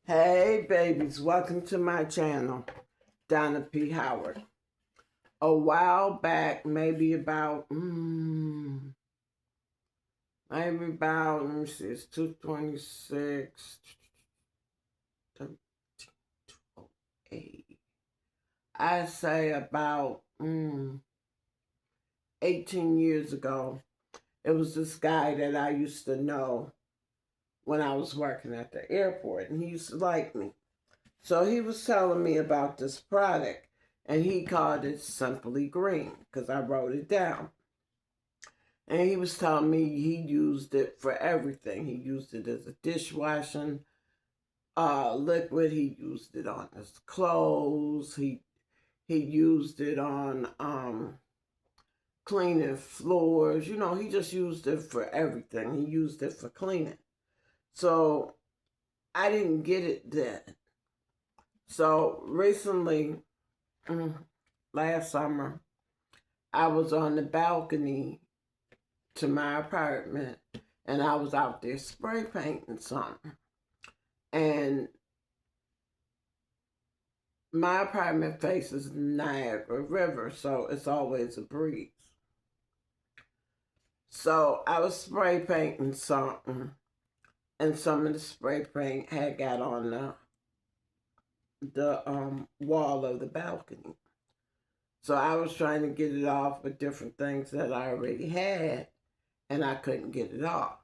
Hey babies, welcome to my channel, Donna P Howard. A while back, maybe about, let me see, it's 226, 13, I say about 18 years ago, it was this guy that I used to know when I was working at the airport, and he used to like me. So he was telling me about this product, and he called it Simply Green because I wrote it down. And he was telling me he used it for everything. He used it as a dishwashing liquid. He used it on his clothes. He used it on cleaning floors. You know, he just used it for everything. He used it for cleaning. So I didn't get it then. So recently, last summer, I was on the balcony to my apartment and I was out there spray painting something. And my apartment faces Niagara River, so it's always a breeze. So I was spray painting something, and some of the spray paint had got on the wall of the balcony. So I was trying to get it off with different things that I already had, and I couldn't get it off.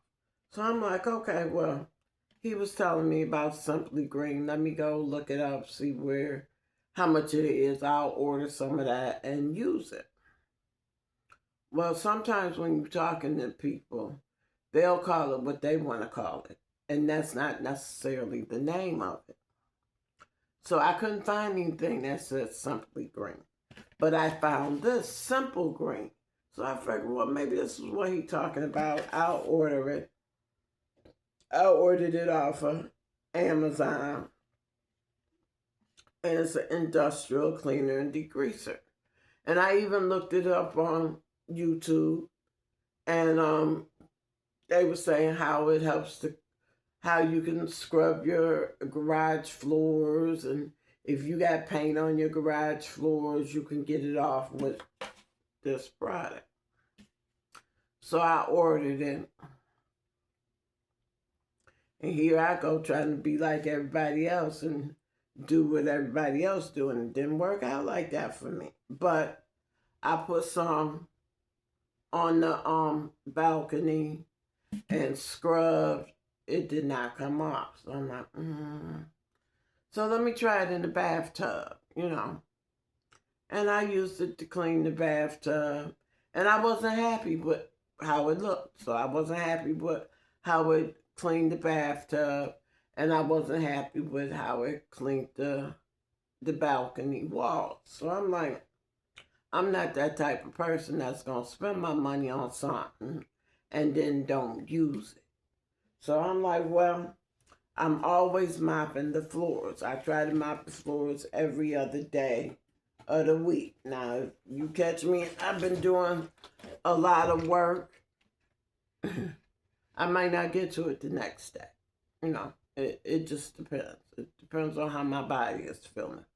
So I'm like, okay, well, he was telling me about Simply Green. Let me go look it up, see how much it is. I'll order some of that and use it. Well, sometimes when you're talking to people, they'll call it what they want to call it, and that's not necessarily the name of it. So I couldn't find anything that said Simply Green. But I found this, Simple Green. So I figured, well, maybe this is what he's talking about. I'll order it. I ordered it off of Amazon. And it's an industrial cleaner and degreaser. And I even looked it up on YouTube. And they were saying how it helps how you can scrub your garage floors, and if you got paint on your garage floors, you can get it off with this product. So I ordered it. And here I go trying to be like everybody else and do what everybody else doing. It didn't work out like that for me. But I put some on the balcony and scrubbed. It did not come off. So I'm like, So let me try it in the bathtub, And I used it to clean the bathtub. And I wasn't happy with how it looked. So I wasn't happy with how it cleaned the bathtub. And I wasn't happy with how it cleaned the balcony walls. So I'm like, I'm not that type of person that's going to spend my money on something and then don't use it. So I'm like, well, I'm always mopping the floors. I try to mop the floors every other day of the week. Now, if you catch me, I've been doing a lot of work. I might not get to it the next day. It just depends. It depends on how my body is feeling.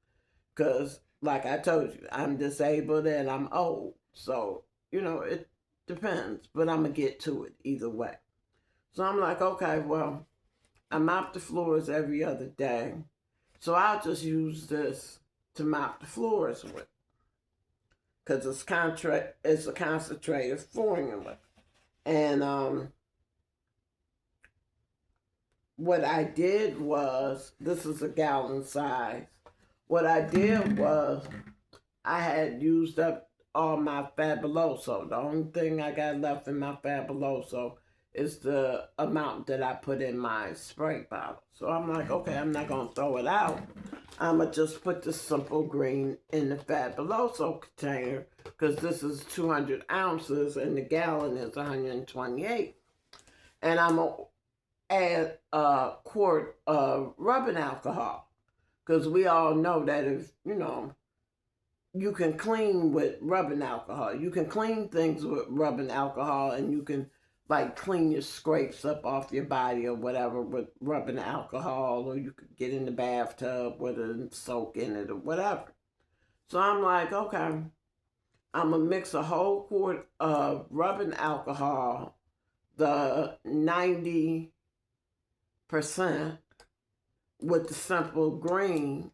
Because, like I told you, I'm disabled and I'm old. So, it depends. But I'm going to get to it either way. So I'm like, okay, well, I mop the floors every other day. So I'll just use this to mop the floors with. Because it's a concentrated formula. And what I did was, this is a gallon size. What I did was, I had used up all my Fabuloso. The only thing I got left in my Fabuloso is the amount that I put in my spray bottle. So I'm like, okay, I'm not going to throw it out. I'm going to just put the Simple Green in the Fabuloso container because this is 200 ounces and the gallon is 128. And I'm going to add a quart of rubbing alcohol because we all know that if, you can clean with rubbing alcohol. You can clean things with rubbing alcohol and you can like clean your scrapes up off your body or whatever with rubbing alcohol, or you could get in the bathtub with it and soak in it or whatever. So I'm like, okay, I'm gonna mix a whole quart of rubbing alcohol, the 90%, with the simple green,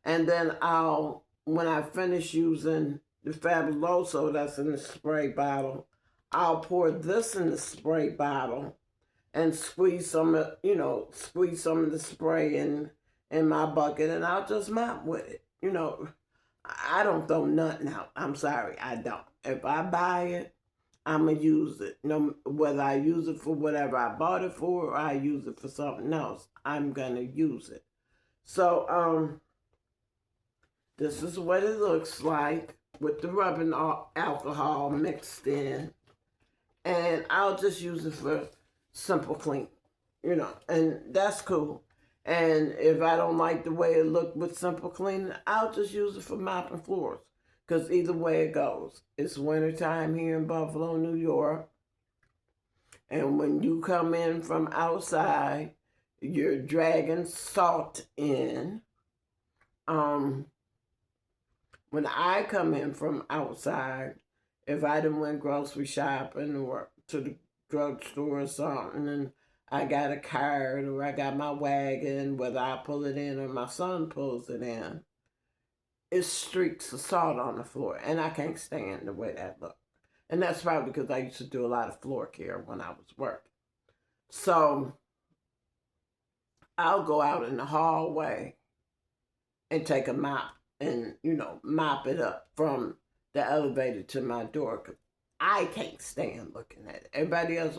and then when I finish using the Fabuloso that's in the spray bottle, I'll pour this in the spray bottle and squeeze some of the spray in my bucket, and I'll just mop with it. I don't throw nothing out. I'm sorry, I don't. If I buy it, I'm going to use it. No, whether I use it for whatever I bought it for or I use it for something else, I'm going to use it. So, this is what it looks like with the rubbing alcohol mixed in. And I'll just use it for simple clean, and that's cool. And if I don't like the way it looked with simple cleaning, I'll just use it for mopping floors. Because either way it goes. It's wintertime here in Buffalo, New York. And when you come in from outside, you're dragging salt in. When I come in from outside, if I done went grocery shopping or to the drugstore or something, and I got a cart or I got my wagon, whether I pull it in or my son pulls it in, it's streaks of salt on the floor, and I can't stand the way that looks. And that's probably because I used to do a lot of floor care when I was working. So I'll go out in the hallway and take a mop and, mop it up from the elevator to my door, because I can't stand looking at it. Everybody else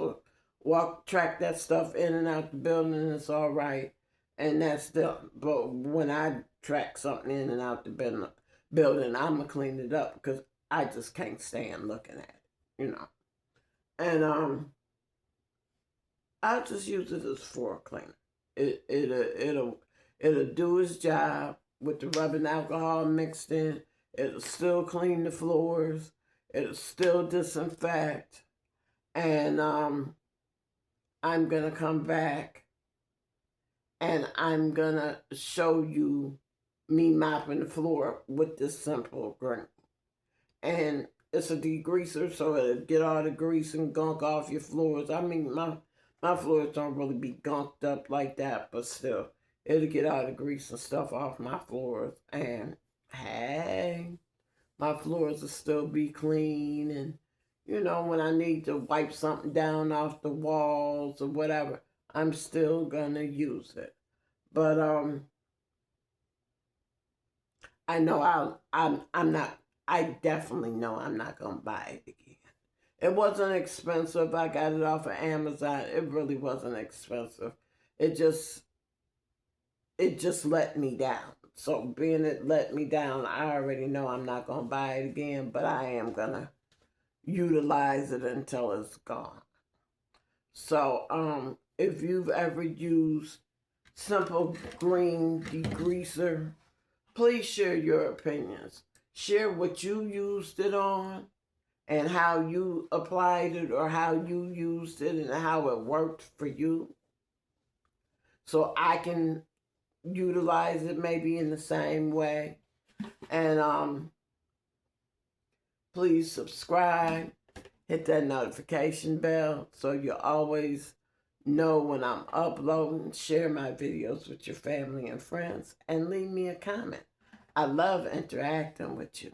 will track that stuff in and out the building, and it's all right, and that's done. But when I track something in and out the building, I'm going to clean it up, because I just can't stand looking at it, And I'll just use it as floor cleaner. It'll do its job with the rubbing alcohol mixed in. It'll still clean the floors. It'll still disinfect. And I'm going to come back and I'm going to show you me mopping the floor with this simple green. And it's a degreaser, so it'll get all the grease and gunk off your floors. I mean, my floors don't really be gunked up like that, but still, it'll get all the grease and stuff off my floors. And hey, my floors will still be clean. And, when I need to wipe something down off the walls or whatever, I'm still going to use it. But I know I definitely know I'm not going to buy it again. It wasn't expensive. I got it off of Amazon. It really wasn't expensive. It just let me down. So being it let me down, I already know I'm not going to buy it again, but I am going to utilize it until it's gone. So if you've ever used simple green degreaser, please share your opinions. Share what you used it on and how you applied it or how you used it and how it worked for you, so I can utilize it maybe in the same way. And please subscribe, hit that notification bell so you always know when I'm uploading. Share my videos with your family and friends, and leave me a comment. I love interacting with you.